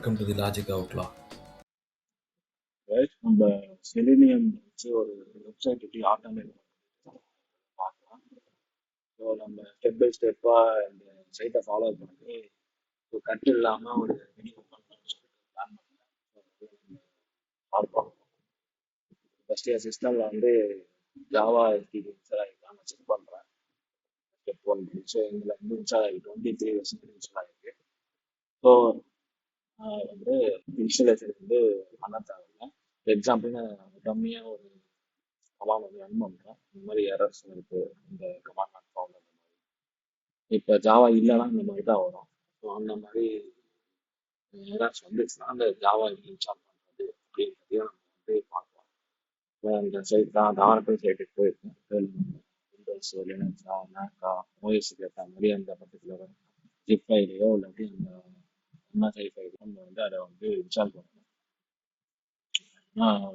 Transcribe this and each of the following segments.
Welcome to the Logic Outlaw. Right நம்ம selenium வச்சு ஒரு வெப்சைட் எப்படி ஆட்டோமேட் பார்க்கலாம். ஸோ நம்ம ஸ்டெப் பை ஸ்டெப்பாக இந்த சைட்டை ஃபாலோ பண்ணி ஸோ கட் இல்லாமல் ஒரு மினிமம் பண்ணணும்னு சொல்லிட்டு பிளான் பண்ணுறேன். ஸ்டார்ட் பண்ணுவோம். ஃபஸ்ட்டு என் சிஸ்டமில் வந்து ஜாவா எஸ்டிபி இன்ஸ்டால் ஆகிருக்கான் நான் செக் பண்ணுறேன். ஸ்டெப் 1 ஸோ இதில் வந்து இன்ஸ்டால் ஆகி 23 வெர்ஷன் இன்ஸ்டால் ஆகிருக்கு. ஸோ வந்து இன்ஸ்டாலேஷன் வந்து பண்ண தேவையில்லை. எக்ஸாம்பிள் நான் கம்மியாக ஒரு கமாண்ட் வந்து ரன் பண்ணுறேன். இந்த மாதிரி எரர்ஸ் இருக்குது, இந்த கமாண்ட் நாட் ஃபவுண்ட் அந்த மாதிரி. இப்போ ஜாவா இல்லைன்னா இந்த மாதிரி தான் வரும். ஸோ அந்த மாதிரி எரர்ஸ் வந்துச்சுன்னா அந்த ஜாவா இன்ஸ்டால் பண்ணுறது அப்படின்றதையும் நம்ம வந்து பார்க்கலாம். இந்த சைட் தான் அந்த ஆரம்பிள் சைட்டுக்கு போயிருக்கேன். விண்டோஸ் லினக்ஸா மேக்கா ஓஎஸ்க்கு ஏற்ற மாதிரி அந்த பர்டிகுலர் ஜிப் ஃபைலையோ இல்லாட்டி அந்த எம்எஸ்ஐ ஃபைலையோ நம்ம வந்து அதை வந்து இன்ஸ்டால் பண்ணணும்.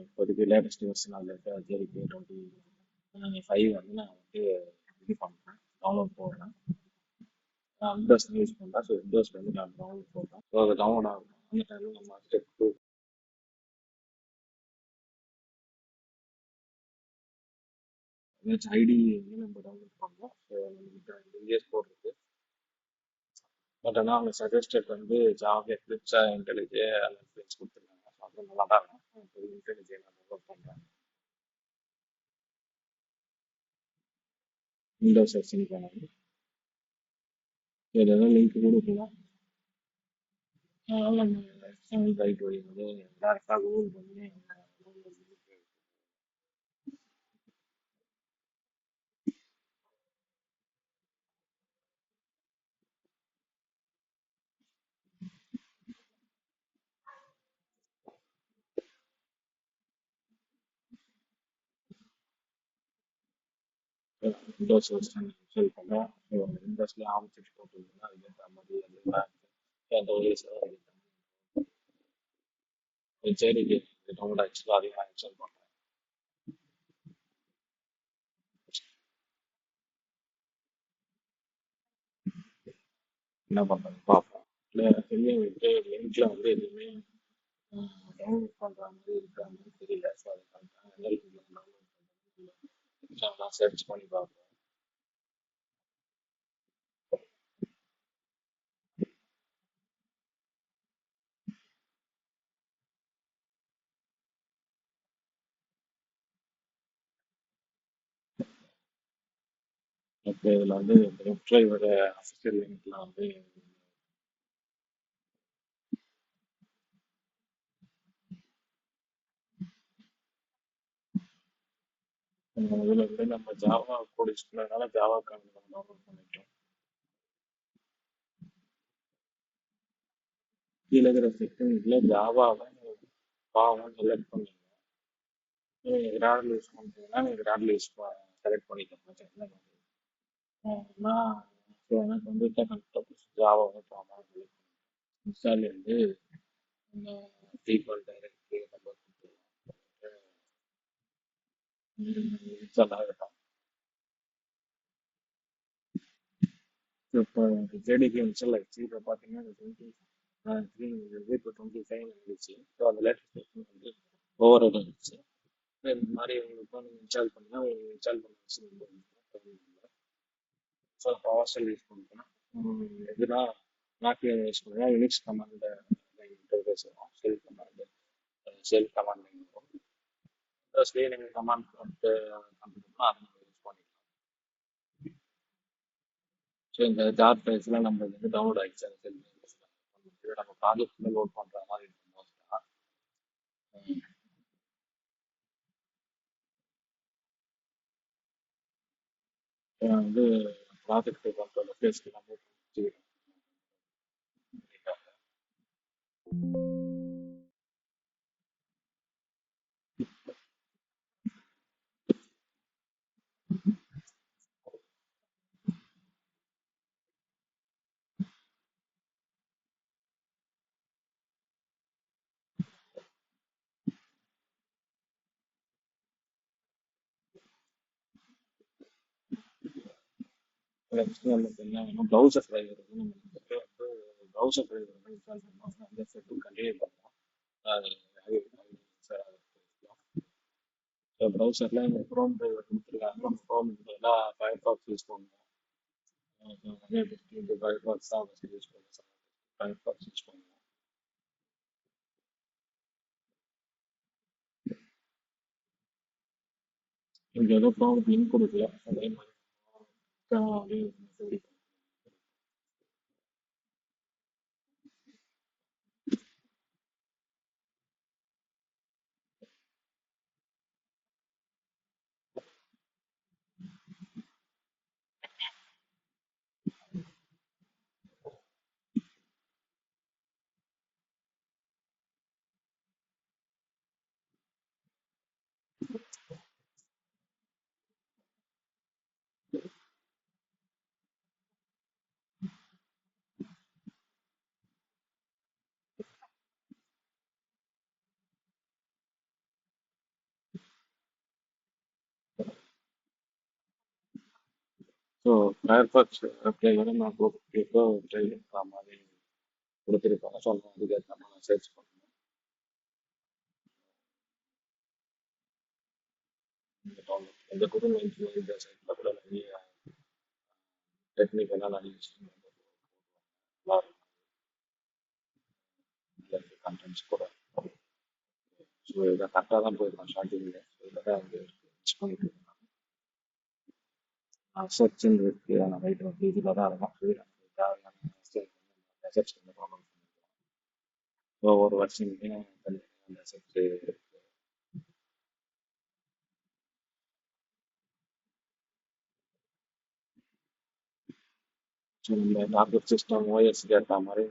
இப்போதைக்கு லேட்டஸ்ட் வெர்ஷன் அதில் இருக்க ஜேடிகே 25 வந்து நான் வந்து இது பண்ணுறேன், டவுன்லோட் போடுறேன். நான் விண்டோஸ் யூஸ் பண்ணுறேன். ஸோ விண்டோஸ்ல வந்து நான் டவுன்லோட் போடுறேன். ஸோ அது டவுன்லோட் ஆகும். அந்த டைமில் நம்ம ஸ்டெப் 2 ஐடி வந்து நம்ம டவுன்லோட் பண்ணலாம். ஸோ நம்மகிட்ட இஎஸ் கோட் இருக்கு. பட் ஆனால் அவங்க சஜஸ்டட் வந்து ஜாவா எக்லிப்ஸா இன்டெலிஜே அந்த ஃபிளிக்ஸ் கொடுத்துருக்காங்க. ஸோ அது நல்லா தான் இருக்கும். இன்டெலிஜே நான் டவுன்லோட் பண்ணுறேன். விண்டோஸ் செக்ஷன் பண்ணணும். ஏதாவது லிங்க் கொடுக்கலாம். அதனால நம்ம எக்ஸ்டர்னல் ரைட் வழி வந்து டேரெக்டாக கூகுள் பண்ணி விண்டோஸ் வெர்ஷன் இன்ஸ்டால் பண்ணோம். விண்டோஸ்லேயே ஆப்ஜெக்ட் போட்டுருந்தோம்னா அதுக்கேற்ற மாதிரி அது எந்த ஓஎஸ் ஜேடிகே டவுன்லோட் ஆக்சுவலாக அதையும் நான் இன்ஸ்டால் பண்ணுறேன். என்ன பண்ணுறது பார்ப்போம். இல்லை வெளியே விட்டு லிங்க்ல வந்து எதுவுமே டவுன்லோட் பண்ணுற மாதிரி இருக்கிற மாதிரி தெரியல. ஸோ அதை டவுன்லோட் சர்ச் பண்ணி பார்ப்போம். இப்போ இதில் வந்து வெப் டிரைவோட அஃபிஷியல் லிங்க்லாம் வந்து இதில் வந்து நம்ம ஜாவா கோட் யூஸ் பண்ணதுனால ஜாவா நம்ம டவுன்லோட் பண்ணிட்டோம். கீழே இருக்கிற செட்டிங்ஸில் ஜாவாவை பாவம் செலக்ட் பண்ணிங்க. நீங்கள் கிராடில் யூஸ் பண்ணுறீங்கன்னா நீங்கள் கிராடில் யூஸ் செலக்ட் பண்ணிக்கோங்க. நான் ஸோ எனக்கு வந்து ஜாவா வந்து பாவம் இன்ஸ்டால் வந்து டிஃபால்ட் டைரக்டரி நம்ம இன்ஸ்டால் ஆகட்டும். இப்போ ஜேடிகே இன்ஸ்டால் ஆகிடுச்சு. இப்போ பார்த்தீங்கன்னா இப்போ 25 இருந்துச்சு. ஸோ அந்த லேட்டஸ்ட் வந்து ஓவர் ஆகிடுச்சு. இந்த மாதிரி உங்களுக்கு நீங்கள் இன்ஸ்டால் பண்ணால் உங்களுக்கு இன்ஸ்டால் பண்ண வச்சு ஸோ பவர் ஷெல் யூஸ் பண்ணுறேன். எதுனா நாக்கு யூஸ் பண்ணுறேன். யூனிக்ஸ் கமாண்ட் இன்டர்ஃபேஸ் வரும். ஷெல் கமாண்ட் வரும். ஃபர்ஸ்ட்லேயே நீங்கள் கமாண்ட் கம்ப்யூட்டர்னா அதை நம்ம யூஸ் பண்ணிக்கலாம். ஸோ இந்த ஜார் ஃபைல்ஸ்லாம் நம்ம வந்து டவுன்லோட் ஆகிடுச்சு. அந்த செல் நம்ம ப்ராஜெக்ட்ல லோட் பண்ணுற மாதிரி இருக்கும் மோஸ்ட்டாக. வந்து ப்ராஜெக்ட் பண்ணுற லொக்கேஷன் எல்லாமே நெக்ஸ்ட் நமக்கு என்ன வேணும், ப்ரௌசர் டிரைவர் வந்து நம்ம வந்து ப்ரௌசர் டிரைவர் வந்து இன்ஸ்டால் பண்ணோம். அந்த செட்டு கண்டினியூ பண்ணோம். அது ஸோ ப்ரௌசரில் இந்த க்ரோம் டிரைவர் கொடுத்துருக்காங்க. நம்ம க்ரோமுக்கு பதிலாக ஃபயர்பாக்ஸ் யூஸ் பண்ணுவோம். நிறைய பேருக்கு இந்த ஃபயர்பாக்ஸ் தான் யூஸ் பண்ணுவோம். ஃபயர்பாக்ஸ் யூஸ் பண்ணுவோம். இங்கே ஏதோ க்ரோமுக்கு லிங்க் கொடுக்கல, அதே மாதிரி அப்படியே ஸோ ஃபயர்பாக்ஸ் டிரைவரை நான் இப்போ ட்ரை பண்ணுற மாதிரி கொடுத்துருப்பாங்க. ஸோ நம்ம அதுக்கேற்ற மாதிரி சர்ச் பண்ணணும். இந்த குரூப் இந்த சைட்டில் கூட நிறைய டெக்னிக்கலாக நிறைய விஷயம் நல்லா இருக்கும். கண்டென்ட்ஸ் கூட ஸோ இதை கரெக்டாக தான் போயிருக்கோம் ஸ்டார்டிங்கில். ஸோ இதை தான் வந்து மிஸ் பண்ணிட்டு இருக்கேன். சர்ச்ன்னு இருக்கு, ஆனால் ரைட் வந்து இதில் தான் இருக்கும். ஸோ நமக்கு தேவையான சர்ச் பண்ணி ப்ராப்ளம் பண்ணிக்கலாம். ஸோ ஒரு வருஷத்துக்கு அந்த சர்ச் ஸோ நம்ம டார்கெட் சிஸ்டம் ஓஎஸ்க்கு ஏற்ற மாதிரி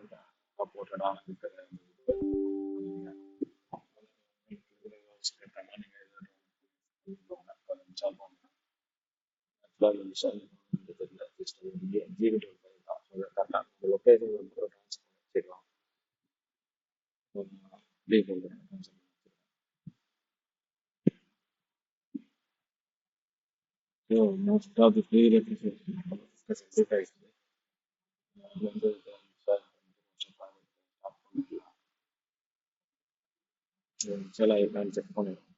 சப்போர்ட்டடான மோஸ்ட் ஆஃப் தி ஃப்ரீ அது வந்து சில ஐட்டம் செக் பண்ணிடுவோம்.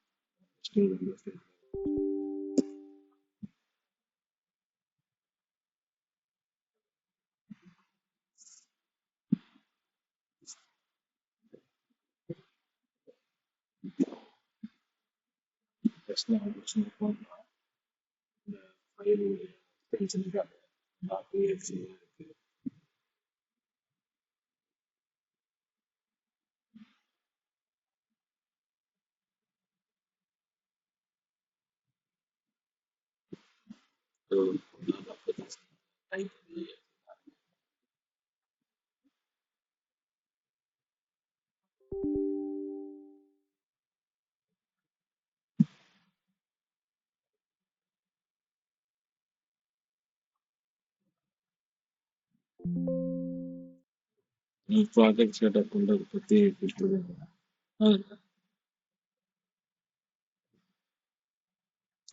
பிரச்சனை போடலாம். இந்த ஃபைல் தெரிஞ்சுருக்கா பிஎஃப்சி டைப் ப்ராஜெக்ட் செட்டப் பண்ணுறது பற்றி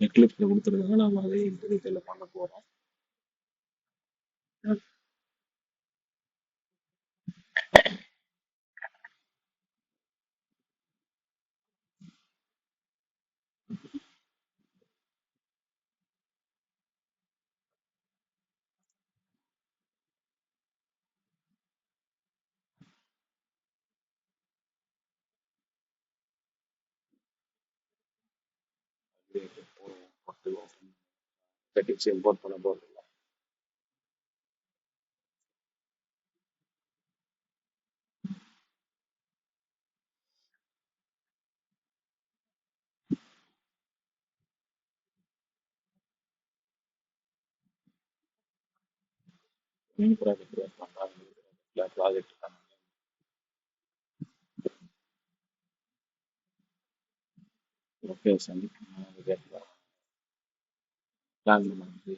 எக்லிப்ஸில் கொடுத்துருக்காங்க. நம்ம அதை இன்டர்வியூல பண்ண போகிறோம். செட்டிங்ஸ் இம்போர்ட் பண்ண போகிறோம். மினி ப்ராஜெக்ட் ஒர்க் பண்ணுறாங்க. ப்ராஜெக்ட் லொக்கேஷன் பிளான் பண்ணி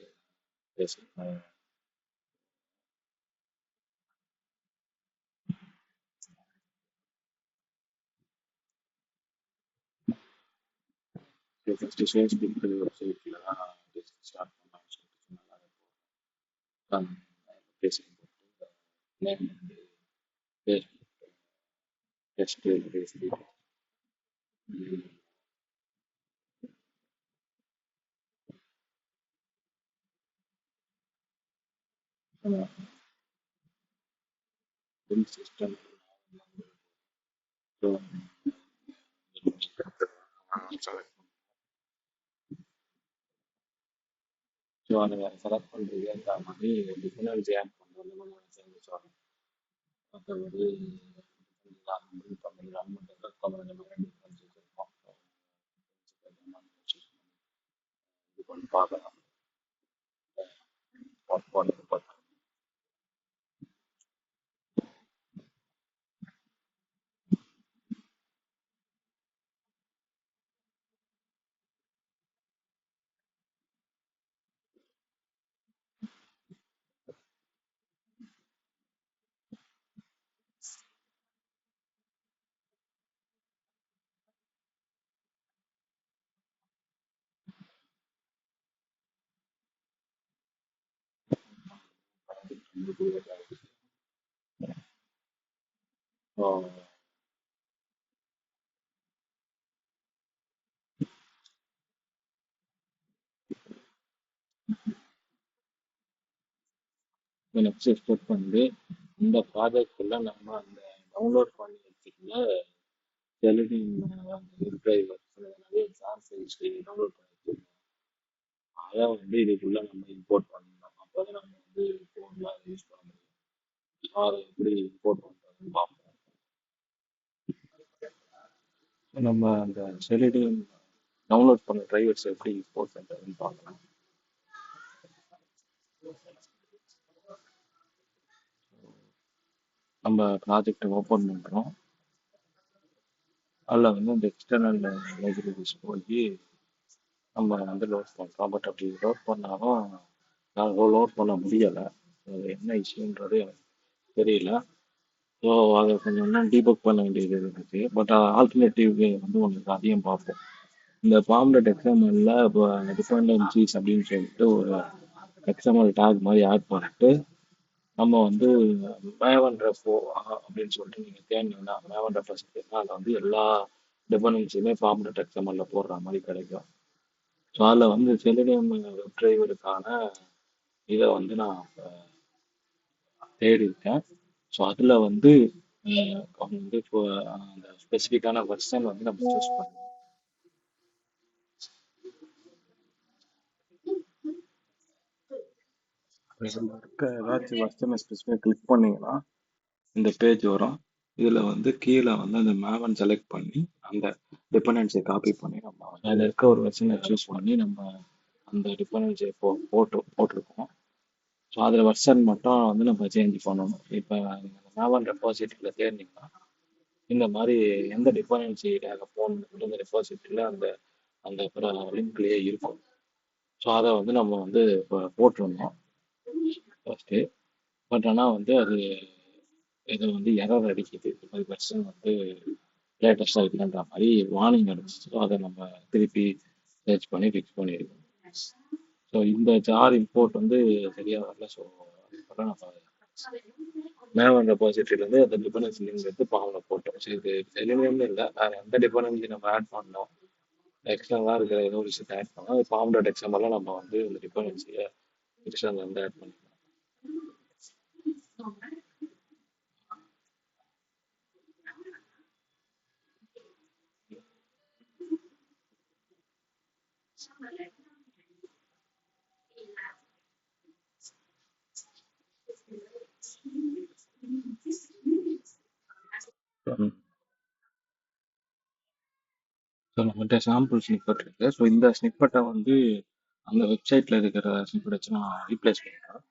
பேசுகிறேன். ஃபஸ்ட்டு ஃபேஸ்புக் வெப்சைட்டில் தான் ஸ்டார்ட் பண்ணலாம்னு சொல்லிட்டு சொன்னாங்க. லொக்கேஷன் நேம் வந்து test test test bill system. So so அதை செலக்ட் பண்ணுறது அந்த மாதிரி டிஃபரன்ஸ் ஆட் பண்ணுறது நம்ம மற்றபடி பில் பண்ணி ரன் பண்ணுறது கொஞ்சம் டிஃபரன்ஸ் இருக்கும். இது பண்ணி பார்க்கலாம். ஒர்க் பண்ணி பார்க்கலாம். ஸோ நெக்ஸ்ட் ஸ்டெப் வந்து இந்த ப்ராஜெக்ட்குள்ள நம்ம அந்த டவுன்லோட் பண்ணி வச்சுக்கல டெலிவிங் டிரைவர் நிறைய சார்ஜ் டவுன்லோட் பண்ணி வச்சுருக்கோம். அதை வந்து இதுக்குள்ள நம்ம இம்போர்ட் பண்ணணும். அப்போ தான் நம்ம வந்து ஃபோன்லாம் யூஸ் பண்ண முடியும். அதை எப்படி இம்போர்ட் பண்ணுறதுன்னு பார்ப்போம். நம்ம அந்த செலிடியம் டவுன்லோட் பண்ண டிரைவர்ஸ் எப்படி இம்போர்ட் பண்ணுறதுன்னு பார்க்கலாம். நம்ம ப்ராஜெக்டை ஓப்பன் பண்ணுறோம். அதில் வந்து இந்த எக்ஸ்டர்னல் லைப்ரரிஸ் போய் நம்ம வந்து லோட் பண்ணுறோம். பட் அப்படி லோட் பண்ணாலும் நாங்கள் லோட் பண்ண முடியலை. அது என்ன இஷ்யூன்றது எனக்கு தெரியல. ஸோ அதை கொஞ்சம் இன்னும் டீபக் பண்ண வேண்டியது இருந்துச்சு. பட் ஆல்டர்னேட்டிவ் வே வந்து உங்களுக்கு அதையும் பார்ப்போம். இந்த ஃபார்ம்லெட் எக்ஸ்எம்எல்ல இப்போ டிபெண்டன்சிஸ் அப்படின்னு சொல்லிட்டு ஒரு எக்ஸ்எம்எல் டேக் மாதிரி ஆட் பண்ணிட்டு நம்ம வந்து மேவன் ரெஃபோ அப்படின்னு சொல்லிட்டு நீங்கள் தேடினீங்கன்னா மேவன் ரெஃபர்ஸ் அதில் வந்து எல்லா டிபெண்டன்சியுமே ஃபார்ம்லெட் எக்ஸ்எம்எல்ல போடுற மாதிரி கிடைக்கும். ஸோ அதில் வந்து செலினியம் வெப் டிரைவருக்கான இதை வந்து நான் தேடி இருக்கேன். ஸோ அதில் வந்து அவங்க வந்து இப்போ அந்த ஸ்பெசிஃபிக்கான வெர்ஷன் வந்து நம்ம சூஸ் பண்ணுவோம். இதில் இருக்க ஏதாச்சும் வெர்ஷனை ஸ்பெசிஃபிக்காக கிளிக் பண்ணீங்கன்னா இந்த பேஜ் வரும். இதில் வந்து கீழே வந்து அந்த மேவன் செலக்ட் பண்ணி அந்த டிபெண்டன்சியை காப்பி பண்ணி நம்ம அதில் இருக்க ஒரு வெர்ஷனை சூஸ் பண்ணி நம்ம அந்த டிபெண்டன்சியை போட்டிருக்கோம். ஸோ அதில் வெர்ஷன் மட்டும் வந்து நம்ம சேஞ்ச் பண்ணணும். இப்போ நீங்கள் மேவன் ரெப்பாசிட்டரியில் தேர்ந்தீங்கன்னா இந்த மாதிரி எந்த டிபெண்டன்சி ஃபோன் இந்த ரெப்பாசிட்டரியில் அந்த அந்த லிங்க்லேயே இருக்கும். ஸோ அதை வந்து நம்ம வந்து இப்போ போட்டிருந்தோம் ஃபஸ்ட்டு. பட் ஆனால் வந்து அது இது வந்து எரர் அடிக்குது. இது மாதிரி வெர்ஷன் வந்து லேட்டஸ்டாக இல்லைன்ற மாதிரி வார்னிங் அடிச்சிச்சு. ஸோ அதை நம்ம திருப்பி சர்ச் பண்ணி ஃபிக்ஸ் பண்ணியிருக்கோம். ஸோ இந்த ஜார் இம்போர்ட் வந்து சரியாக வரல. ஸோ அதுக்கப்புறம் நம்ம மேவன் ரெபாசிட்டரியிலேருந்து அந்த டிபெண்டன்சி லிங்க் எடுத்து ஃபார்மில் போட்டோம். ஸோ இது செலினியம்னு இல்லை, வேறு எந்த டிபெண்டன்சி நம்ம ஆட் பண்ணோம் எக்ஸ்டர்னலாக இருக்கிற ஏதோ ஒரு விஷயத்தை ஆட் பண்ணோம். அது ஃபார்ம் டாட் எக்ஸ்எம்எல்லாம் நம்ம வந்து இந்த டிபெண்டன்சியை எக்ஸ்டர்னல் வந்து ஆட் பண்ணிக்கலாம். ஸோ நம்மகிட்ட சாம்பிள் ஸ்னிப்பெட் இருக்கு. ஸோ இந்த ஸ்னிப்பெட்டை வந்து அந்த வெப்சைட்ல இருக்கிற ஸ்னிப்பெட் வச்சு நான் ரீப்ளேஸ் பண்ணிக்கிறேன்.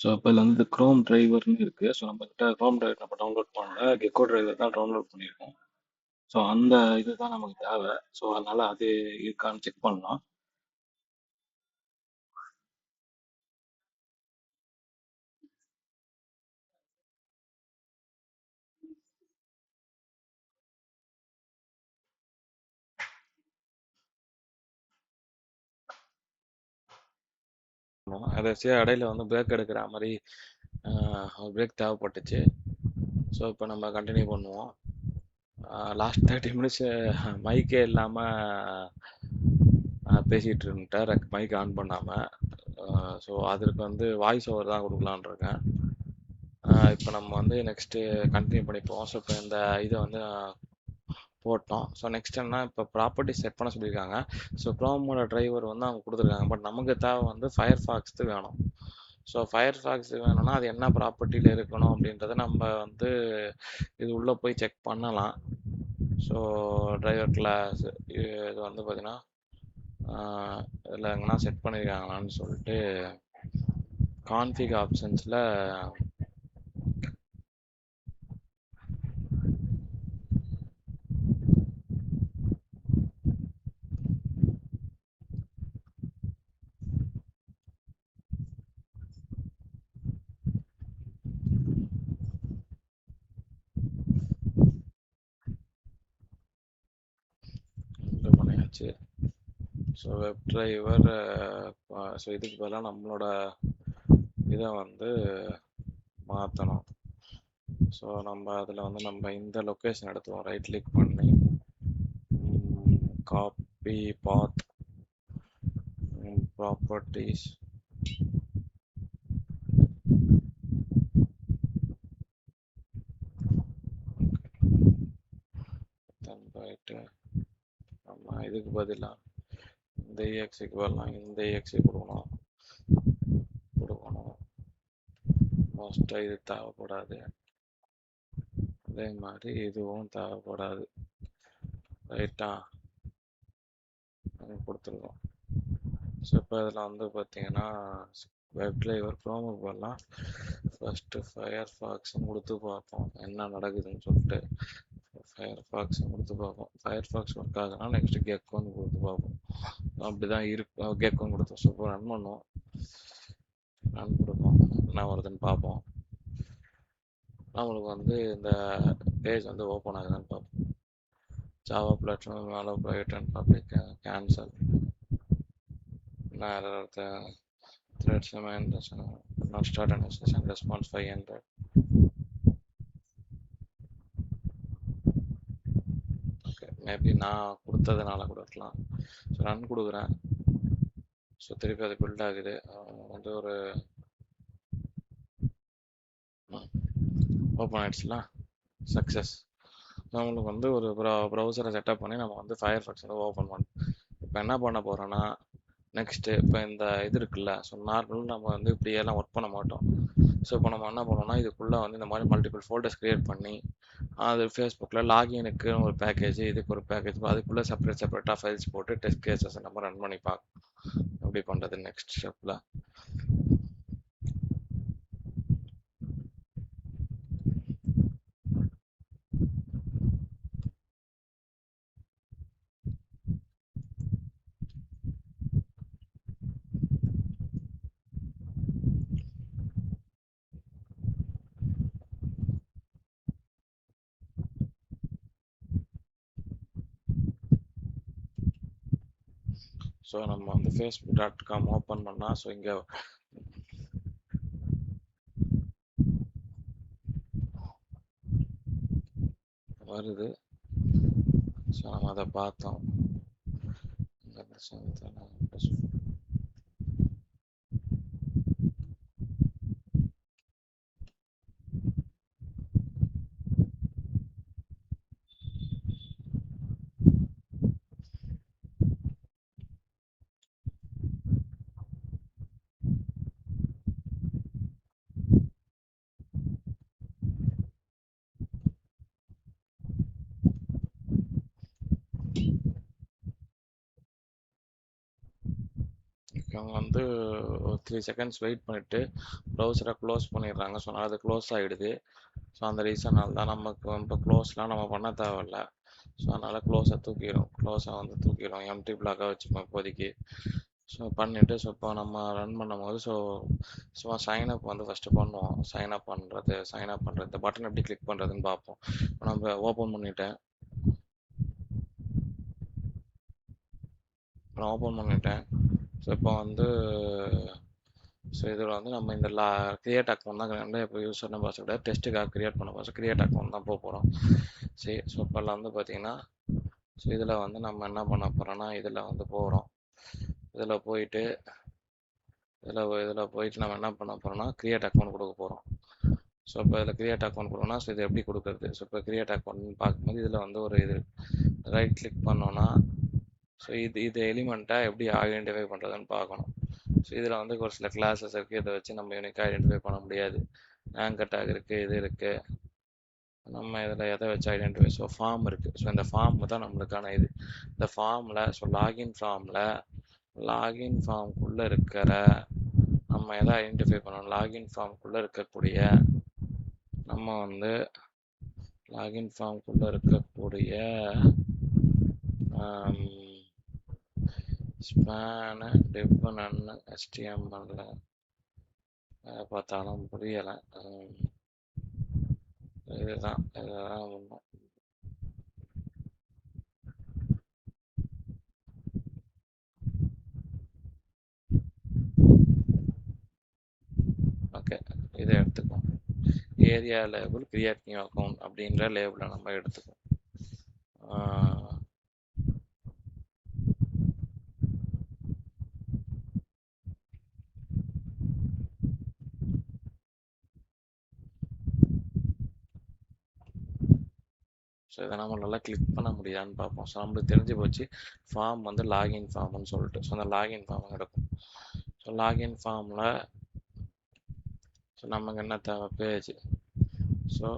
ஸோ அப்போ இதில் வந்து க்ரோம் டிரைவர்னு இருக்கு. ஸோ நம்மகிட்ட க்ரோம் டிரைவர் நம்ம டவுன்லோட் பண்ணல, கெக்கோ டிரைவர் தான் டவுன்லோட் பண்ணியிருக்கோம். ஸோ அந்த இதுதான் நமக்கு தேவை. ஸோ அதனால அது இருக்கான்னு செக் பண்ணலாம். கடைசியா இடையில வந்து பிரேக் எடுக்கிற மாதிரி ஒரு பிரேக் தேவைப்பட்டுச்சு. ஸோ இப்போ நம்ம கண்டினியூ பண்ணுவோம். லாஸ்ட் 30 மினிட்ஸ் மைக்கே இல்லாமல் பேசிகிட்டு இருந்துட்டேன், மைக் ஆன் பண்ணாமல். ஸோ அதற்கு வந்து வாய்ஸ் ஓவர் தான் கொடுக்கலான்னு இருக்கேன். இப்போ நம்ம வந்து நெக்ஸ்ட்டு கண்டினியூ பண்ணிப்போம். ஸோ இப்போ இந்த இதை வந்து போட்டோம். ஸோ நெக்ஸ்ட் என்ன, இப்போ ப்ராப்பர்ட்டி செட் பண்ண சொல்லியிருக்காங்க. ஸோ க்ரோமோட டிரைவர் வந்து அவங்க கொடுத்துருக்காங்க. பட் நமக்கு தேவை வந்து ஃபயர் ஃபாக்ஸ் வேணும். ஸோ ஃபயர் ஃபாக்ஸ் வேணும்னா அது என்ன ப்ராப்பர்ட்டியில் இருக்கணும் அப்படின்றத நம்ம வந்து இது உள்ளே போய் செக் பண்ணலாம். ஸோ டிரைவர் கிளாஸ் இது வந்து பார்த்தீங்கன்னா இதில் எங்கன்னா செட் பண்ணியிருக்காங்களான்னு சொல்லிட்டு கான்ஃபிக் ஆப்ஷன்ஸில் இது பண்ணியாச்சு. ஸோ வெப் டிரைவர், ஸோ இதுக்கு பதிலாக நம்மளோட இதை வந்து மாற்றணும். ஸோ நம்ம அதில் வந்து நம்ம இந்த லொக்கேஷன் எடுத்துவோம். ரைட் கிளிக் பண்ணி காப்பி பாத் ப்ராப்பர்ட்டிஸ், போயிட்டு நம்ம இதுக்கு பதிலாக இந்த EXEக்கு பதிலாக இந்த EXE கொடுக்கணும். மோஸ்ட்டாக இது தேவைப்படாது. அதே மாதிரி இதுவும் தேவைப்படாது. ரைட்டா கொடுத்துருக்கோம். ஸோ இப்போ இதில் வந்து பார்த்தீங்கன்னா வெப் டிரைவர் க்ரோமுக்கு பதிலாக ஃபஸ்ட்டு ஃபயர் ஃபாக்ஸும் கொடுத்து பார்ப்போம் என்ன நடக்குதுன்னு சொல்லிட்டு. ஃபயர் ஃபாக்ஸும் கொடுத்து பார்ப்போம். ஃபயர் ஃபாக்ஸ் ஒர்க் ஆகுதுன்னா நெக்ஸ்ட்டு கெக்கோன்னு கொடுத்து பார்ப்போம். அப்படி தான் இருக்கு. கெக்கோன்னு கொடுத்தோம். ஸோ இப்போ ரன் பண்ணுவோம். ரன் கொடுப்போம், என்ன வருதுன்னு பார்ப்போம். நம்மளுக்கு வந்து இந்த பேஜ் வந்து ஓப்பன் ஆகுதுன்னு பார்ப்போம். Java platform allow private and public, cancel. Threads and not start an session, response 500. Okay, maybe நான் கொடுத்ததுனால கூட இருக்கலாம். ஸோ ரன் கொடுக்குறேன். ஸோ திருப்பி அது பில்ட் ஆகுது. வந்து ஒரு ஓப்பன் ஆகிடுச்சுலாம், சக்ஸஸ். நம்மளுக்கு வந்து ஒரு ப்ரௌசரை செட்டப் பண்ணி நம்ம வந்து ஃபயர் ஃபாக்ஸ் வந்து ஓப்பன் பண்ணோம். இப்போ என்ன பண்ண போகிறோன்னா நெக்ஸ்ட்டு இப்போ இந்த இது இருக்குல்ல, ஸோ நார்மல் நம்ம வந்து இப்படியெல்லாம் ஒர்க் பண்ண மாட்டோம். ஸோ இப்போ நம்ம என்ன பண்ணோம்னா இதுக்குள்ளே வந்து இந்த மாதிரி மல்டிபிள் ஃபோல்டர்ஸ் க்ரியேட் பண்ணி அது ஃபேஸ்புக்கில் லாகினுக்கு ஒரு பேக்கேஜ், இதுக்கு ஒரு பேக்கேஜ், அதுக்குள்ளே செப்பரேட்டாக ஃபைல்ஸ் போட்டு டெஸ்ட் கேசஸ் நம்ம ரன் பண்ணி பார்க்கணும். எப்படி பண்ணுறது நெக்ஸ்ட் ஸ்டெப்பில். ஸோ நம்ம வந்து facebook.com ஓப்பன் பண்ணால், ஸோ இங்கே வருது. ஸோ நம்ம அதை பார்த்தோம். இவங்க வந்து ஒரு 3 செகண்ட்ஸ் வெயிட் பண்ணிவிட்டு ப்ரௌசரை க்ளோஸ் பண்ணிடுறாங்க. ஸோ அது க்ளோஸ் ஆகிடுது. ஸோ அந்த ரீசனால் தான் நமக்கு இப்போ க்ளோஸ்லாம் நம்ம பண்ண தேவையில்ல. ஸோ அதனால் க்ளோஸை வந்து தூக்கிடும், எம்டி பிளாக்காக வச்சுப்போம் இப்போதைக்கு. ஸோ பண்ணிவிட்டு ஸோ இப்போ நம்ம ரன் பண்ணும்போது சும்மா சைன்அப் வந்து ஃபஸ்ட்டு பண்ணுவோம். சைன்அப் பண்ணுறது இந்த பட்டன் எப்படி கிளிக் பண்ணுறதுன்னு பார்ப்போம். நம்ம ஓப்பன் பண்ணிட்டேன். ஸோ இப்போ வந்து ஸோ இதில் வந்து நம்ம இந்த கிரியேட் அக்கௌண்ட் தான் இப்போ யூசர் நேம் பாஸ்வேர்டு டெஸ்ட்டுக்காக கிரியேட் பண்ண போகிறோம். கிரியேட் அக்கௌண்ட் தான் போக போகிறோம். சரி, ஸோ இப்போல்லாம் வந்து பார்த்தீங்கன்னா, ஸோ இதில் வந்து நம்ம என்ன பண்ண போகிறோம்னா, இதில் வந்து போகிறோம். இதில் போயிட்டு போயிட்டு நம்ம என்ன பண்ண போகிறோம்னா, கிரியேட் அக்கௌண்ட் கொடுக்க போகிறோம். ஸோ இப்போ இதில் கிரியேட் அக்கௌண்ட் கொடுக்கணும்னா, ஸோ இது எப்படி கொடுக்குறது? ஸோ இப்போ கிரியேட் அக்கௌண்ட்னு பார்க்கும்போது இதில் வந்து ஒரு இது ரைட் கிளிக் பண்ணோன்னா, ஸோ இது எலிமெண்ட்டாக எப்படி ஐடென்டிஃபை பண்ணுறதுன்னு பார்க்கணும். ஸோ இதில் வந்து ஒரு சில கிளாஸஸ் இருக்குது, இதை வச்சு நம்ம யூனிக்காக ஐடென்டிஃபை பண்ண முடியாது. ஆங்கர் டேக் இருக்குது, இது இருக்குது. நம்ம இதில் எதை வச்சு ஐடென்டிஃபை, ஸோ ஃபார்ம் இருக்குது. ஸோ இந்த ஃபார்ம் தான் நம்மளுக்கான இது. இந்த ஃபார்மில் ஸோ லாகின் ஃபார்முக்குள்ளே இருக்கிற நம்ம எதை ஐடென்டிஃபை பண்ணணும், லாகின் ஃபார்முக்குள்ளே இருக்கக்கூடிய நம்ம வந்து லாகின் ஃபார்முக்குள்ளே இருக்கக்கூடிய ஸ்பேனு டிஃபனன்னு HTML பார்த்தாலும் புரியலை. இதுதான் ஒன்றும். ஓகே, இதை எடுத்துக்கோம். Area label create new account அப்படின்ற லேபிளை நம்ம எடுத்துக்கோம். ஸோ இதை நம்ம நல்லா கிளிக் பண்ண முடியாதுன்னு பார்ப்போம். ஸோ நம்மளுக்கு தெரிஞ்சு போச்சு ஃபார்ம் வந்து லாகின் ஃபார்ம்னு சொல்லிட்டு. ஸோ அந்த லாகின் ஃபார்ம் எடுக்கும். ஸோ லாகின் ஃபார்மில் ஸோ நமக்கு என்ன தேவை, பேஜ். ஸோ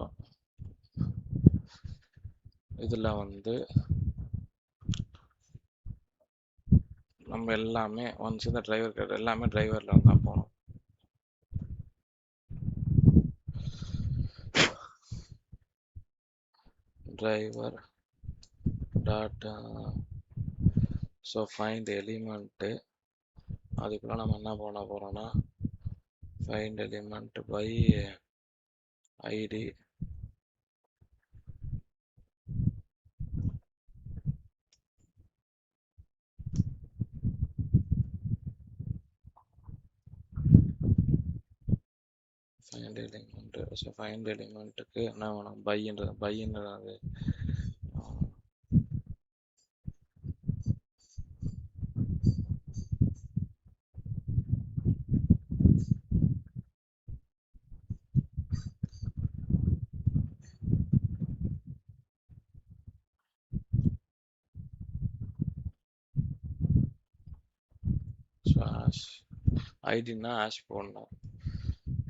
இதில் வந்து நம்ம எல்லாமே ஒன்ஸ் இந்த டிரைவர் எல்லாமே டிரைவரில் தான் போகணும். Driver dot so find element, அதுக்குள்ளே நம்ம என்ன பண்ண போகிறோம்னா, find element by ID find element. So ஃபைண்ட் எலிமெண்ட்டுக்கு என்ன வேணும், பைன்றது ஸோ ஆஷ் ஐடின்னா ஆஷ் போடணும்.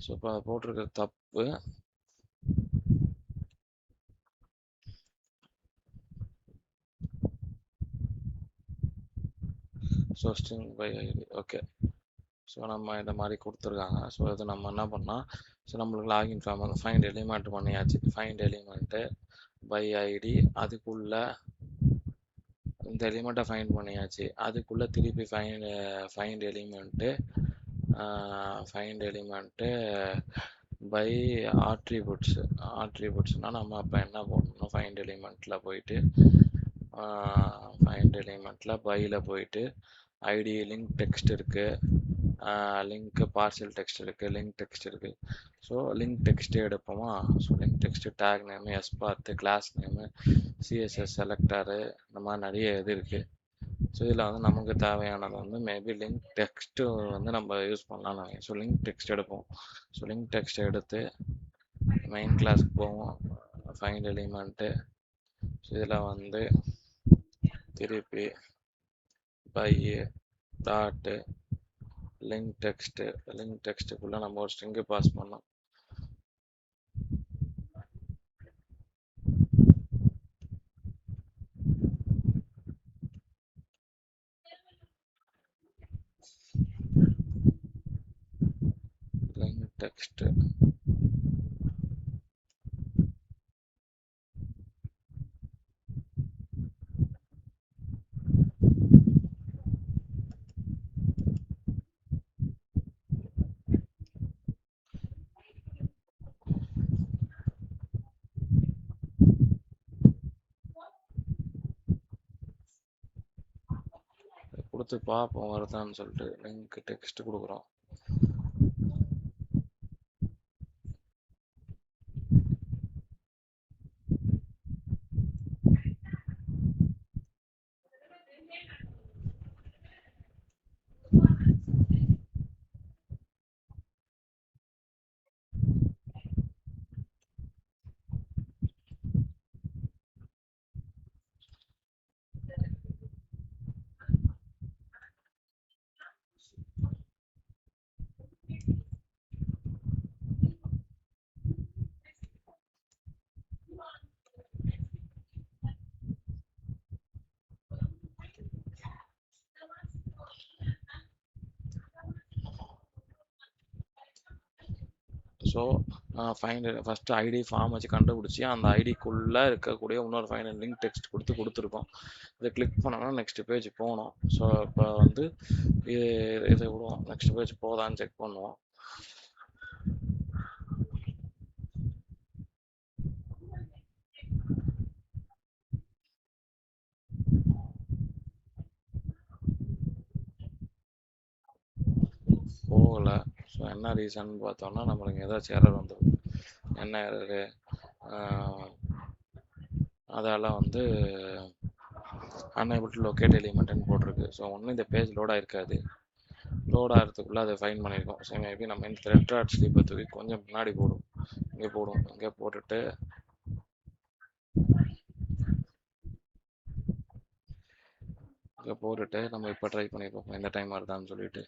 ஸோ இப்போ அதை போட்டிருக்கிறது தப்பு. So string by ID. Okay, so நம்ம இந்த மாதிரி கொடுத்துருக்காங்க. ஸோ இது நம்ம என்ன பண்ணால், ஸோ நம்மளுக்கு லாகின் ஃபார்ம் வந்து ஃபைண்ட் எலிமெண்ட் பண்ணியாச்சு. ஃபைண்ட் எலிமெண்ட்டு பை ஐடி, அதுக்குள்ளே இந்த எலிமெண்ட்டை ஃபைண்ட் பண்ணியாச்சு. அதுக்குள்ளே திருப்பி ஃபைண்ட் எலிமெண்ட்டு பை ஆட்ரிபியூட்ஸ்னால் நம்ம அப்போ என்ன போடணும், ஃபைண்ட் எலிமெண்ட்டில் போயிட்டு பையில் போயிட்டு ஐடி லிங்க் டெக்ஸ்ட் இருக்குது, லிங்க் பார்சல் டெக்ஸ்ட் இருக்குது, லிங்க் டெக்ஸ்ட் இருக்குது. ஸோ லிங்க் டெக்ஸ்ட்டே எடுப்போமா. So link text tag name, XPath, class name, CSS selector, இந்த மாதிரி நிறைய இது இருக்குது. ஸோ இதில் வந்து நமக்கு தேவையானது வந்து மேபி லிங்க் டெக்ஸ்ட்டு வந்து நம்ம யூஸ் பண்ணலாம்னு நினைக்கிறேன். ஸோ லிங்க் டெக்ஸ்ட் எடுப்போம். ஸோ லிங்க் டெக்ஸ்ட் எடுத்து மெயின் கிளாஸ்க்கு போவோம், ஃபைண்ட் எலிமெண்ட்டு. ஸோ இதில் வந்து திருப்பி பை டாட்டு லிங்க் டெக்ஸ்ட்டுக்குள்ளே நம்ம ஒரு ஸ்ட்ரிங்கு பாஸ் பண்ணோம். லிங்க் டெக்ஸ்ட் கொடுத்து பார்ப்போம் வருதான்னு சொல்லிட்டு. லிங்க் டெக்ஸ்ட் கொடுக்குறோம். So find first ID form வச்சு கண்டுபிடிச்சி அந்த ஐடிக்குள்ளே இருக்கக்கூடிய இன்னொரு ஃபைனல் லிங்க் டெக்ஸ்ட் கொடுத்துருக்கோம். இதை கிளிக் பண்ணோன்னா நெக்ஸ்ட் பேஜ் போகணும். ஸோ இப்போ வந்து இதை விடுவோம், நெக்ஸ்ட் பேஜ் போதான்னு செக் பண்ணுவோம். போகலை. ஸோ என்ன ரீசன் பார்த்தோம்னா நம்மளுக்கு ஏதாச்சும் எரர் வந்துடும். என்ன எரரு? அதெல்லாம் வந்து unable to locate element போட்டிருக்கு. ஸோ ஒன்றும் இந்த பேஜ் லோட் ஆகிருக்காது. லோட் ஆகிறதுக்குள்ளே அதை ஃபைன் பண்ணியிருக்கோம். ஸோ மேபி நம்ம இந்த த்ரெட் டாட் ஸ்லீப்பை தூக்கி கொஞ்சம் முன்னாடி போடும், இங்கே போட்டுட்டு நம்ம இப்போ ட்ரை பண்ணி பார்ப்போம் எந்த டைம் வருதான்னு சொல்லிட்டு.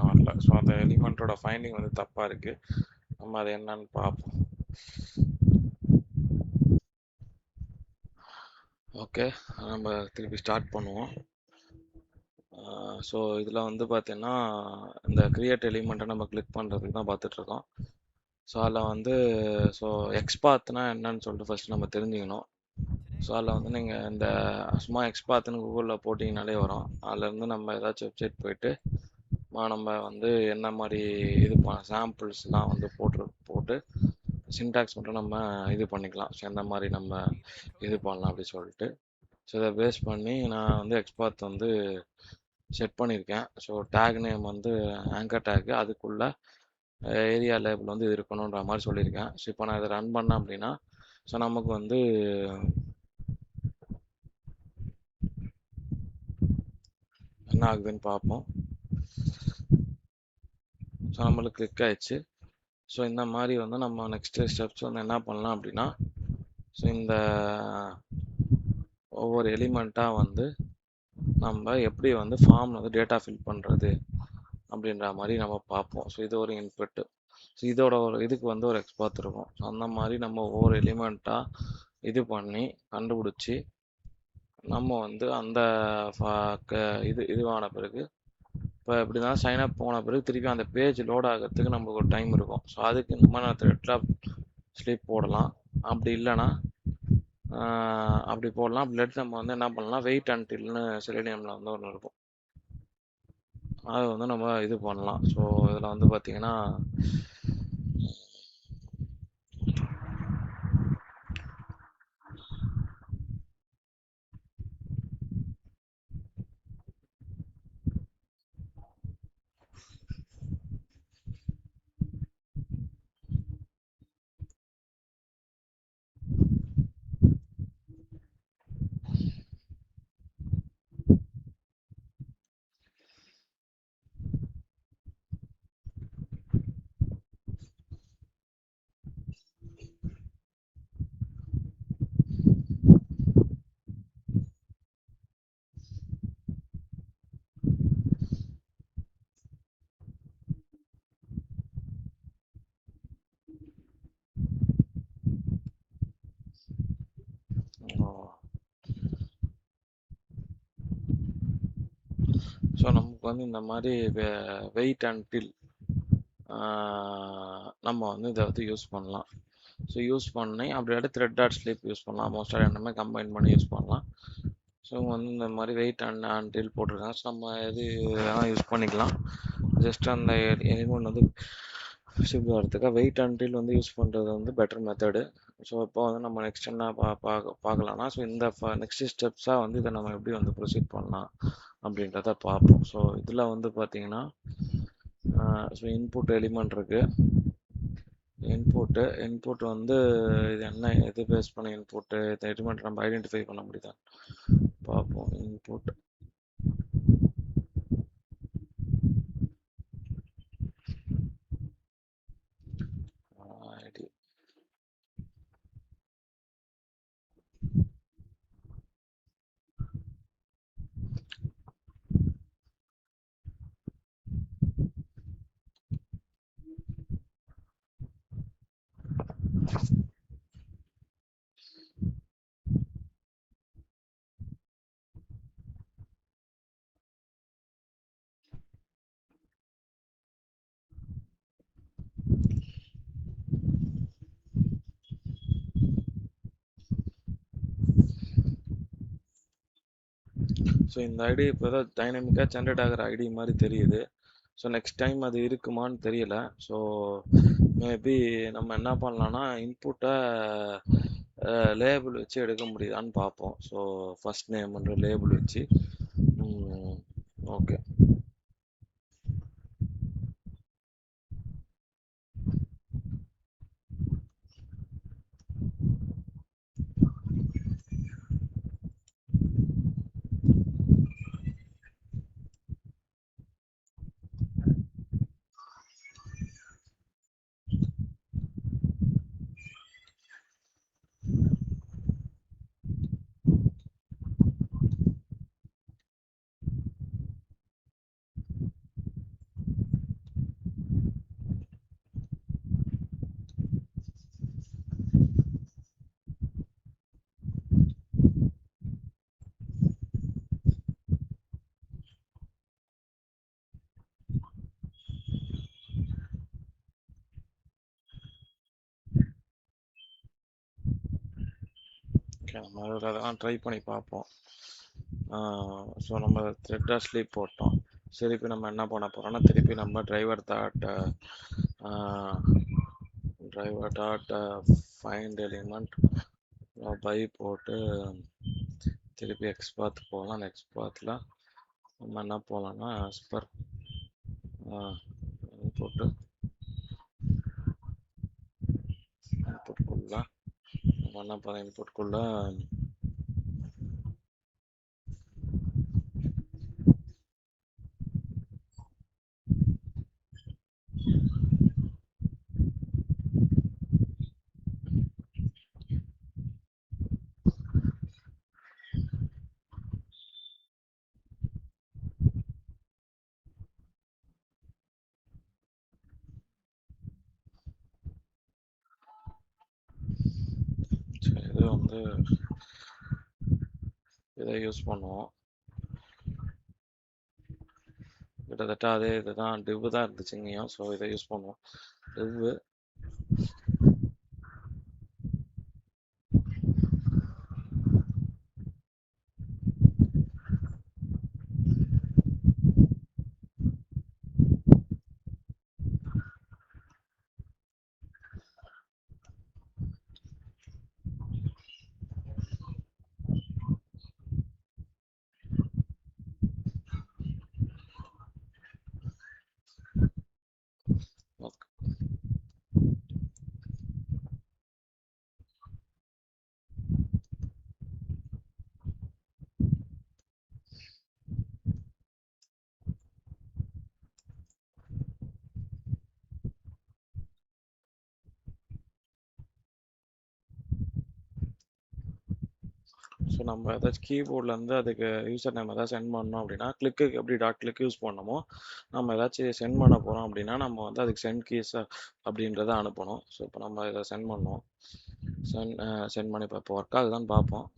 வரல. ஸோ அந்த எலிமெண்ட்டோட ஃபைண்டிங் வந்து தப்பாக இருக்குது. நம்ம அது என்னன்னு பார்ப்போம். ஓகே, நம்ம திருப்பி ஸ்டார்ட் பண்ணுவோம். ஸோ இதில் வந்து பார்த்தீங்கன்னா இந்த கிரியேட் எலிமெண்ட்டை நம்ம கிளிக் பண்ணுறதுக்கு தான் பார்த்துட்ருக்கோம். ஸோ அதில் வந்து ஸோ எக்ஸ்பாத்னா என்னன்னு சொல்லிட்டு ஃபஸ்ட் நம்ம தெரிஞ்சுக்கணும். ஸோ அதில் வந்து நீங்கள் இந்த சும்மா எக்ஸ்பாத்னு கூகுளில் போட்டிங்கனாலே வரும். அதுலேருந்து நம்ம ஏதாச்சும் வெப்சைட் போயிட்டு நம்ம வந்து என்ன மாதிரி இது சாம்பிள்ஸ்லாம் வந்து போட்டு சின்டாக்ஸ் மட்டும் நம்ம இது பண்ணிக்கலாம். ஸோ எந்த மாதிரி நம்ம இது பண்ணலாம் அப்படி சொல்லிட்டு. ஸோ இதை பேஸ் பண்ணி நான் வந்து எக்ஸ்பாத் வந்து செட் பண்ணியிருக்கேன். ஸோ டேக் நேம் வந்து ஆங்கர் டேக்கு, அதுக்குள்ளே ஏரியா லேபிள் வந்து இது இருக்கணுன்ற மாதிரி சொல்லியிருக்கேன். ஸோ இப்போ நான் இதை ரன் பண்ணேன் அப்படின்னா ஸோ நமக்கு வந்து என்ன ஆகுதுன்னு பார்ப்போம். ஸோ நம்மளுக்கு கிளிக் ஆயிடுச்சு. ஸோ இந்த மாதிரி வந்து நம்ம நெக்ஸ்ட் ஸ்டெப்ஸ் வந்து என்ன பண்ணலாம் அப்படின்னா ஸோ இந்த ஒவ்வொரு எலிமெண்ட்டாக வந்து நம்ம எப்படி வந்து ஃபார்மில் வந்து டேட்டா ஃபில் பண்ணுறது அப்படின்ற மாதிரி நம்ம பார்ப்போம். ஸோ இது ஒரு இன்புட்டு. ஸோ இதோட ஒரு இதுக்கு வந்து ஒரு எக்ஸ்பாத் இருக்கும். ஸோ அந்த மாதிரி நம்ம ஒவ்வொரு எலிமெண்ட்டாக இது பண்ணி கண்டுபிடிச்சி நம்ம வந்து அந்த இதுவான பிறகு இப்போ எப்படி தான் சைன் அப் போன பிறகு திருப்பி அந்த பேஜ் லோட் ஆகிறதுக்கு நமக்கு ஒரு டைம் இருக்கும். ஸோ அதுக்கு இந்த மாதிரி த்ரெட் ஸ்லீப் போடலாம். அப்படி இல்லைன்னா அப்படி போடலாம். அப்படி இல்லாட்டி நம்ம வந்து என்ன பண்ணலாம், வெயிட் அன்டில்னு செலினியமில் வந்து ஒன்று இருக்கும், அதை வந்து நம்ம இது பண்ணலாம். ஸோ இதில் வந்து பார்த்தீங்கன்னா ஸோ நமக்கு வந்து இந்த மாதிரி வெயிட் அன்டில் நம்ம வந்து இதை வந்து யூஸ் பண்ணலாம். ஸோ யூஸ் பண்ணி அப்படி த்ரெட் டாட் ஸ்லீப் யூஸ் பண்ணலாம். மோஸ்ட்டாக ரெண்டுமே கம்பைன் பண்ணி யூஸ் பண்ணலாம். ஸோ வந்து இந்த மாதிரி வெயிட் அன்டில் போட்டிருக்காங்க. ஸோ நம்ம எது யூஸ் பண்ணிக்கலாம். ஜஸ்ட் அந்த எலிமெண்ட் வந்து ஷிஃப்ட் வரதுக்காக வெயிட் அன்டில் வந்து யூஸ் பண்ணுறது வந்து பெட்டர் மெத்தடு. ஸோ இப்போ வந்து நம்ம நெக்ஸ்ட் என்ன பார்க்கலாம்னா ஸோ இந்த நெக்ஸ்ட் ஸ்டெப்ஸாக வந்து இதை நம்ம எப்படி வந்து ப்ரொசீட் பண்ணலாம் அப்படின்றத பார்ப்போம். ஸோ இதில் வந்து பார்த்தீங்கன்னா ஸோ இன்புட் எலிமெண்ட் இருக்குது. இன்புட் வந்து இது என்ன எது பேஸ் பண்ண இன்புட்டு, இந்த எலிமெண்ட் நம்ம ஐடென்டிஃபை பண்ண முடியுதா பார்ப்போம். இன்புட் ஐடி ஸோ இந்த ஐடி இப்போ தான் டைனமிக்காக ஜென்ரேட் ஆகிற ஐடி மாதிரி தெரியுது. ஸோ நெக்ஸ்ட் டைம் அது இருக்குமான்னு தெரியல. ஸோ மேபி நம்ம என்ன பண்ணலான்னா இன்புட்டை லேபிள் வச்சு எடுக்க முடியுதான்னு பார்ப்போம். ஸோ ஃபர்ஸ்ட் நேம்ன்ற லேபிள் வச்சு ஓகே. ஓகே, நம்ம அதெல்லாம் ட்ரை பண்ணி பார்ப்போம். ஸோ நம்ம த்ரெட்டாக ஸ்லீப் போட்டோம். திருப்பி நம்ம என்ன பண்ண போகிறோம்னா திருப்பி நம்ம driver dot find element by போட்டு திருப்பி எக்ஸ்பாத் போகலாம். அந்த எக்ஸ்பாத்தில் நம்ம என்ன போகலாம்னா ஸ்பர் போட்டு இன்புட்குள்ள நம்ம என்ன பண்ண இன்புட்குள்ள இது வந்து இதை யூஸ் பண்ணுவோம். கிட்டத்தட்ட அதே இதுதான் டிவ் தான் இருந்துச்சு இங்கேயும். ஸோ இதை யூஸ் பண்ணுவோம். டிவ் ஸோ நம்ம ஏதாச்சும் கீபோர்ட்லேருந்து அதுக்கு யூசர் நேம் ஏதாவது சென்ட் பண்ணோம் அப்படின்னா கிளிக்கு எப்படி டாட் கிளிக் யூஸ் பண்ணணுமோ நம்ம ஏதாச்சும் சென்ட் பண்ண போகிறோம் அப்படின்னா நம்ம வந்து அதுக்கு சென்ட் கீஸ் அப்படின்றத அனுப்பணும். ஸோ இப்போ நம்ம இதை சென்ட் பண்ணோம். சென்ட் பண்ணி பார்ப்போம். ஒர்க் ஆகுதான்னு பார்ப்போம்.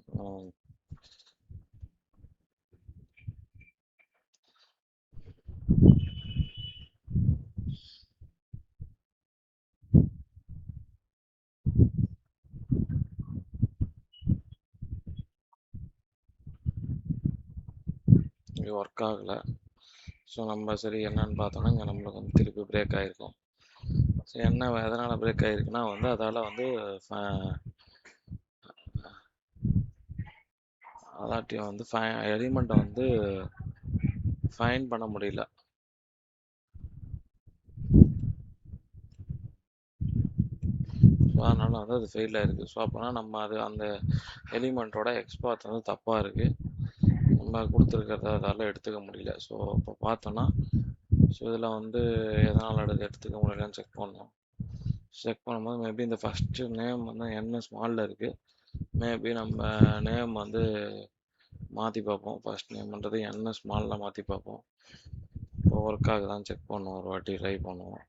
இது ஒர்க் ஆகலை. ஸோ நம்ம சரி என்னன்னு பார்த்தோன்னா இங்கே நம்மளுக்கு வந்து திருப்பி பிரேக் ஆகிருக்கும். ஸோ என்ன எதனால் பிரேக் ஆகிருக்குன்னா வந்து அதால் வந்து அதாட்டியும் வந்து எலிமெண்ட்டை வந்து ஃபைன் பண்ண முடியல. ஸோ அதனால் வந்து அது ஃபெயில் ஆகிருக்கு. ஸோ அப்போனா நம்ம அது அந்த எலிமெண்ட்டோட எக்ஸ்பாத் வந்து தப்பாக இருக்குது. நம்ம கொடுத்துருக்கிறத அதால் எடுத்துக்க முடியல. ஸோ இப்போ பார்த்தோன்னா ஸோ இதில் வந்து எதனால் எடுத்துக்க முடியலன்னு செக் பண்ணோம். செக் பண்ணும்போது மேபி இந்த ஃபஸ்ட்டு நேம் வந்து என்ன ஸ்மாலில் இருக்குது. மேபி நம்ம நேம் வந்து மாற்றி பார்ப்போம். ஃபஸ்ட் நேம்ன்றது என்ன ஸ்மாலில் மாற்றி பார்ப்போம். இப்போ ஒர்க் ஆகுதான்னு செக் பண்ணுவோம். ஒரு வாட்டி ட்ரை பண்ணுவோம்.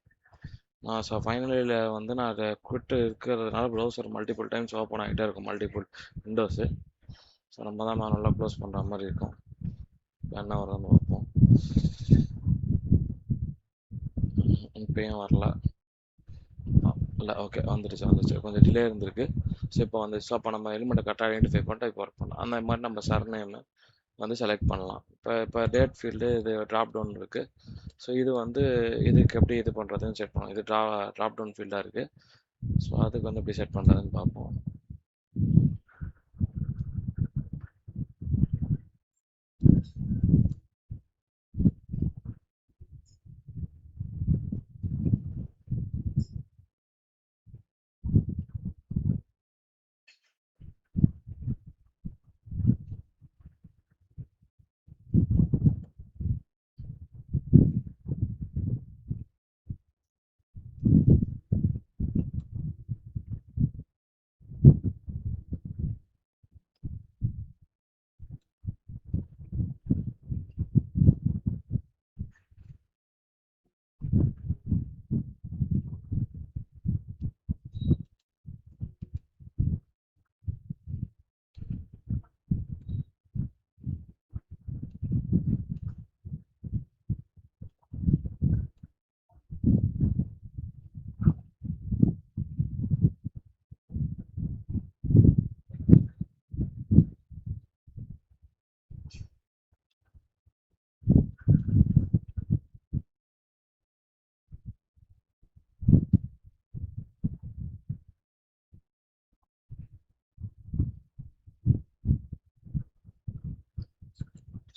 ஸோ ஃபைனலியில் வந்து நான் அதை குவிட்டு இருக்கிறதுனால ப்ரௌசர் மல்டிபிள் டைம்ஸ் ஓப்பன் ஆகிட்டே இருக்கும், மல்டிபிள் விண்டோஸு. ஸோ நம்ம தான் நல்லா க்ளோஸ் பண்ணுற மாதிரி இருக்கும். என்ன வருதுன்னு பார்ப்போம். இப்பயும் வரல. இல்லை, ஓகே வந்துடுச்சு. கொஞ்சம் டிலே இருந்திருக்கு. ஸோ இப்போ வந்துச்சு. அப்போ நம்ம எலிமெண்ட்டை கரெக்டாக ஐடென்டிஃபை பண்ணிட்டு இப்போ ஒர்க் பண்ணலாம். அந்த மாதிரி நம்ம சர்நேமு வந்து செலக்ட் பண்ணலாம். இப்போ டேட் ஃபீல்டு இது ட்ராப் டவுன் இருக்குது. ஸோ இது வந்து இதுக்கு எப்படி இது பண்ணுறதுன்னு செட் பண்ணலாம். இது ட்ராப் டவுன் ஃபீல்டாக இருக்குது. ஸோ அதுக்கு வந்து எப்படி செட் பண்ணுறதுன்னு பார்ப்போம்.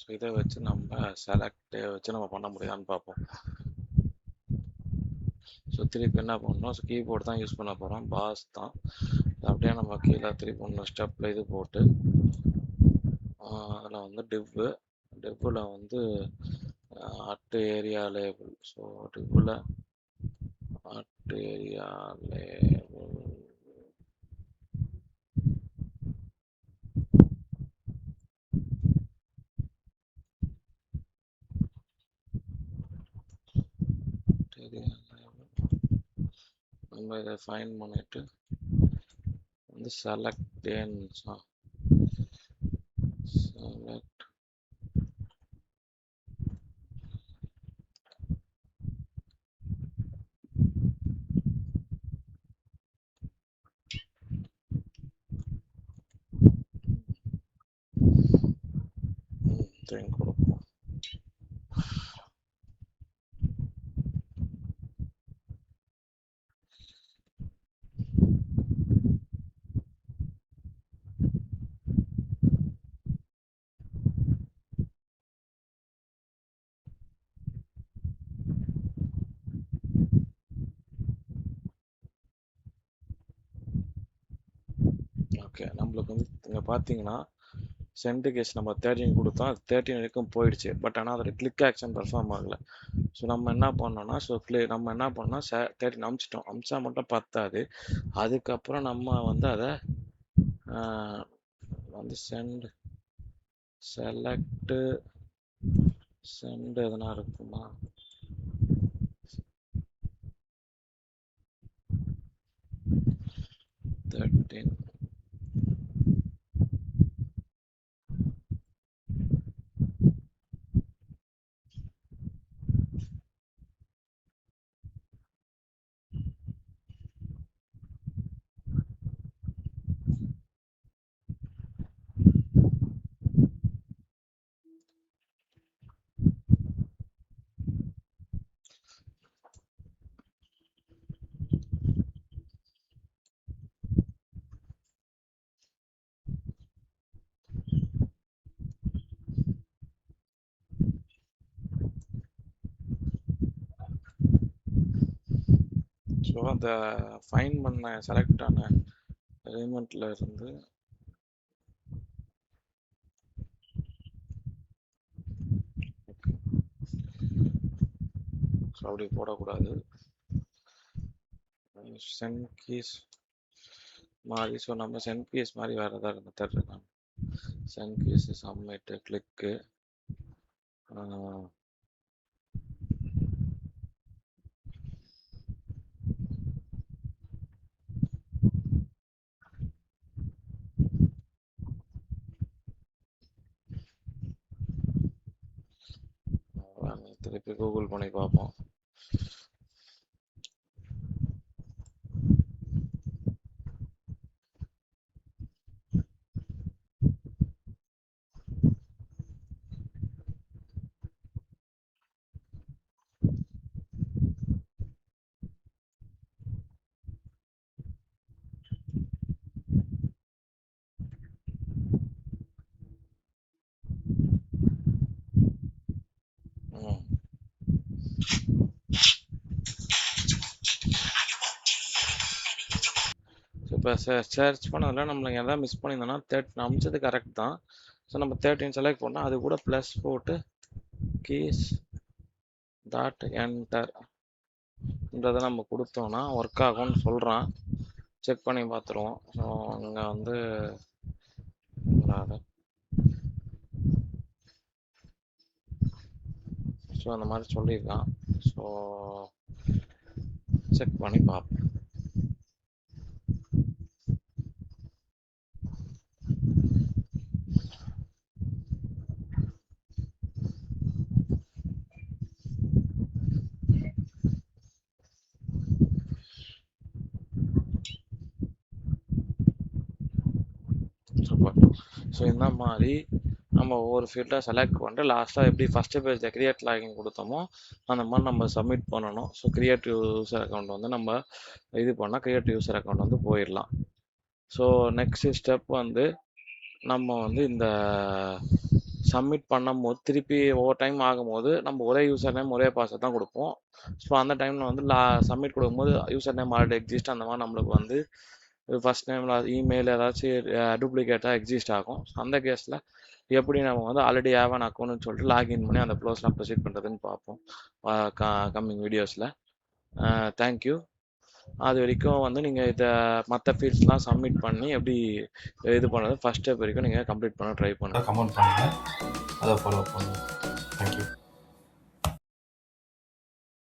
ஸோ இதை வச்சு நம்ம செலக்ட் வச்சு நம்ம பண்ண முடியாதுன்னு பார்ப்போம். ஸோ திருப்பி என்ன பண்ணணும், ஸோ கீபோர்டு தான் யூஸ் பண்ண போகிறோம், பாஸ் தான். அப்படியே நம்ம கீழே திருப்பி ஒன்று ஸ்டெப்பில் இது போட்டு அதில் வந்து டிவ்வில் வந்து அட் ஏரியா லேபிள். ஸோ டிவ்வில் அட் ஏரியா லேபிள் நம்ம இதை ஃபைன் பண்ணிட்டு வந்து செலக்ட் செலக்ட் கொடுப்போம். ஓகே, நம்மளுக்கு வந்து இங்கே பார்த்தீங்கன்னா சென்ட் கேஸ் நம்ம 13 கொடுத்தோம், அது 13 வரைக்கும் போயிடுச்சு. பட் ஆனால் அதோட கிளிக் ஆக்ஷன் பெர்ஃபார்ம் ஆகலை. ஸோ நம்ம என்ன பண்ணோம்னா, நம்ம என்ன பண்ணோம்னா 13 அமிச்சிட்டோம். அமிச்சா மட்டும் பத்தாது, அதுக்கப்புறம் நம்ம வந்து அதை வந்து செலக்ட் எதனா இருக்குமா, தேர்ட்டீன் ஸோ அந்த ஃபைன் பண்ண செலக்ட் ஆன எலிமெண்ட்ல இருந்து ஸோ அப்படி போடக்கூடாது. சென்ட் கீஸ் மாதிரி, ஸோ நம்ம சென்ட் கீஸ் மாதிரி வேறு ஏதாவது மெத்தட் இருக்காங்க. சென்ட் கீஸ் சப்மிட் கிளிக்கு திருப்பி கூகுள் பண்ணி பார்ப்போம். இப்போ சர்ச் பண்ணதில் நம்மளுக்கு எதாவது மிஸ் பண்ணியிருந்தோம்னா நான் அமைச்சது கரெக்ட் தான். ஸோ நம்ம 13 செலக்ட் பண்ணால் அது கூட ப்ளஸ் போட்டு கீஸ் டாட் என்டர்ன்றதை நம்ம கொடுத்தோம்னா ஒர்க் ஆகும்னு சொல்கிறான். செக் பண்ணி பார்த்துருவோம். ஸோ இங்கே வந்து ஸோ அந்த மாதிரி சொல்லியிருக்கான். ஸோ செக் பண்ணி பார்ப்போம். சூப்பர். ஸோ இந்த மாதிரி நம்ம ஒவ்வொரு ஃபீல்டாக செலக்ட் பண்ணிட்டு லாஸ்ட்டாக எப்படி ஃபஸ்ட்டு பேஜில் கிரியேட் லாகின் கொடுத்தோமோ அந்த மாதிரி நம்ம சப்மிட் பண்ணணும். ஸோ கிரியேட் யூசர் அக்கௌண்ட் வந்து நம்ம இது பண்ணால் கிரியேட் யூசர் அக்கௌண்ட் வந்து போயிடலாம். ஸோ நெக்ஸ்ட் ஸ்டெப் வந்து நம்ம வந்து இந்த சப்மிட் பண்ணும்போது திருப்பி ஒவ்வொரு டைம் ஆகும்போது நம்ம ஒரே யூசர் நேம் ஒரே பாஸ்வேர்ட் தான் கொடுப்போம். ஸோ அந்த டைமில் வந்து சப்மிட் கொடுக்கும்போது யூசர் நேம் ஆல்ரெடி எக்ஸிஸ்ட் அந்த மாதிரி நம்மளுக்கு வந்து ஃபஸ்ட் நேமில் இமெயில் ஏதாச்சும் டூப்ளிகேட்டாக எக்ஸிஸ்ட் ஆகும். அந்த கேஸில் எப்படி நம்ம வந்து ஆல்ரெடி ஹேவ் அக்கௌண்ட்னு சொல்லிட்டு லாகின் பண்ணி அந்த ப்ளோஸ்லாம் ப்ரொசீட் பண்ணுறதுன்னு பார்ப்போம் கம்மிங் வீடியோஸில். தேங்க்யூ. அது வரைக்கும் வந்து நீங்கள் இதை மற்ற ஃபீல்ட்ஸ்லாம் சப்மிட் பண்ணி எப்படி இது பண்ணுறது ஃபஸ்ட் ஸ்டெப் வரைக்கும் நீங்கள் கம்ப்ளீட் பண்ண ட்ரை பண்ணுங்கள். கமெண்ட் பண்ணுங்கள், அதை ஃபாலோ பண்ணுங்கள்.